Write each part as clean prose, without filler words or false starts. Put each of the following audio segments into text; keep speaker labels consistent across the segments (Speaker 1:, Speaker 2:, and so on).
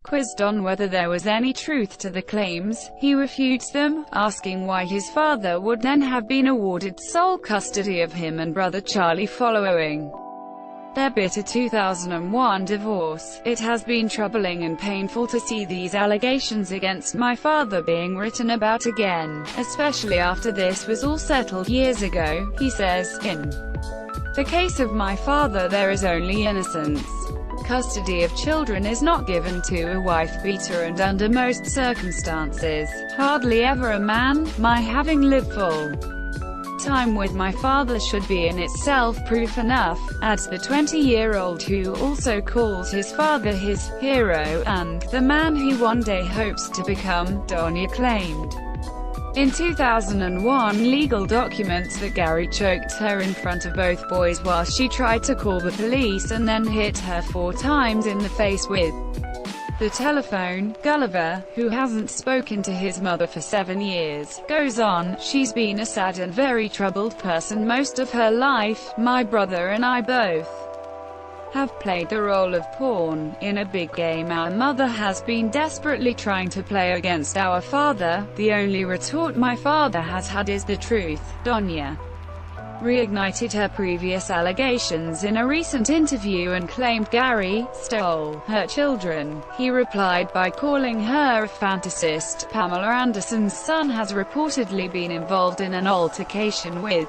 Speaker 1: Quizzed on whether there was any truth to the claims, he refutes them, asking why his father would then have been awarded sole custody of him and brother Charlie following their bitter 2001 divorce. "It has been troubling and painful to see these allegations against my father being written about again, especially after this was all settled years ago," he says. "In the case of my father there is only innocence. Custody of children is not given to a wife-beater, and under most circumstances, hardly ever a man. My having lived full time with my father should be in itself proof enough," adds the 20-year-old, who also calls his father his hero and the man he one day hopes to become. Donya claimed in 2001 legal documents that Gary choked her in front of both boys while she tried to call the police and then hit her 4 times in the face with the telephone. Gulliver, who hasn't spoken to his mother for 7 years, goes on, "She's been a sad and very troubled person most of her life. My brother and I both have played the role of pawn in a big game our mother has been desperately trying to play against our father. The only retort my father has had is the truth." Donya reignited her previous allegations in a recent interview and claimed Gary stole her children. He replied by calling her a fantasist. Pamela Anderson's son has reportedly been involved in an altercation with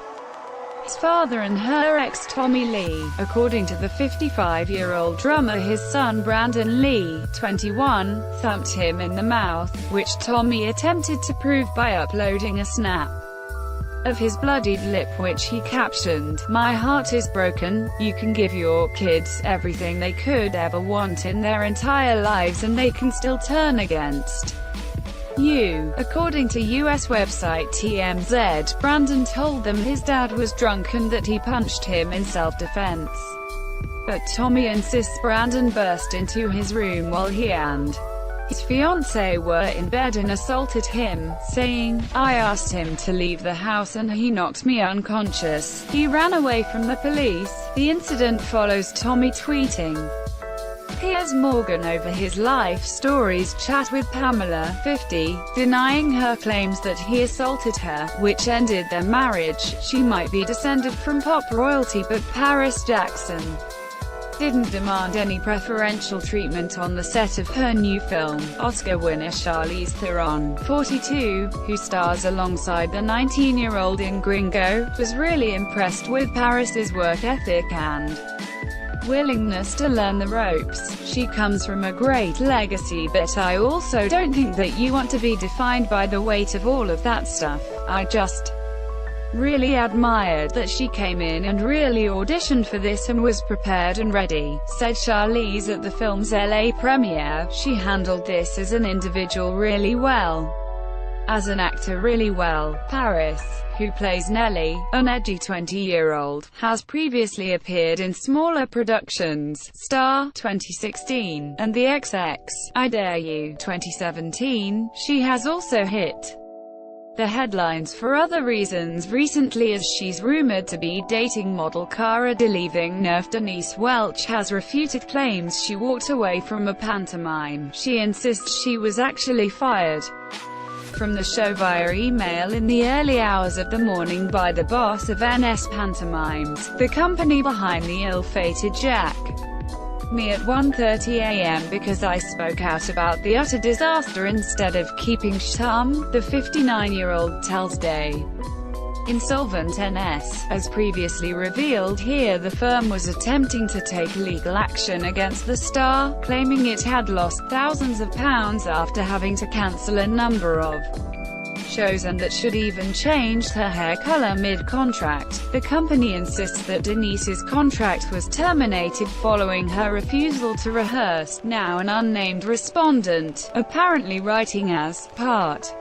Speaker 1: his father and her ex Tommy Lee. According to the 55-year-old drummer, his son Brandon Lee, 21, thumped him in the mouth, which Tommy attempted to prove by uploading a snap of his bloodied lip, which he captioned, "My heart is broken. You can give your kids everything they could ever want in their entire lives and they can still turn against you." According to US website TMZ, Brandon told them his dad was drunk and that he punched him in self-defense. But Tommy insists Brandon burst into his room while he and his fiancée were in bed and assaulted him, saying, "I asked him to leave the house and he knocked me unconscious. He ran away from the police." The incident follows Tommy tweeting, "Piers Morgan over his life stories chat with Pamela, 50, denying her claims that he assaulted her, which ended their marriage. She might be descended from pop royalty, but Paris Jackson didn't demand any preferential treatment on the set of her new film." Oscar winner Charlize Theron, 42, who stars alongside the 19-year-old in Gringo, was really impressed with Paris's work ethic and willingness to learn the ropes. "She comes from a great legacy, but I also don't think that you want to be defined by the weight of all of that stuff. I just really admired that she came in and really auditioned for this and was prepared and ready," said Charlize at the film's LA premiere. "She handled this as an individual really well. As an actor really well." Paris, who plays Nellie, an edgy 20-year-old, has previously appeared in smaller productions, Star, 2016, and The XX, I Dare You, 2017. She has also hit the headlines for other reasons recently, as she's rumored to be dating model Cara Delevingne. Nerf Denise Welch has refuted claims she walked away from a pantomime. She insists she was actually fired from the show via email in the early hours of the morning by the boss of NS Pantomimes, the company behind the ill-fated Jack Me at 1:30 a.m. because I spoke out about the utter disaster instead of keeping shtum, the 59-year-old tells Day. Insolvent NS, as previously revealed here, the firm was attempting to take legal action against the star, claiming it had lost thousands of pounds after having to cancel a number of shows and that should even changed her hair color mid-contract. The company insists that Denise's contract was terminated following her refusal to rehearse. Now an unnamed respondent, apparently writing as part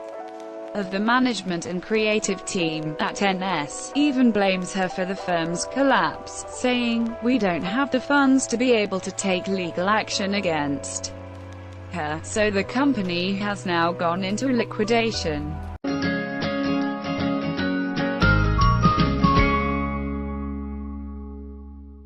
Speaker 1: of the management and creative team at NS, even blames her for the firm's collapse, saying, "We don't have the funds to be able to take legal action against her, so the company has now gone into liquidation."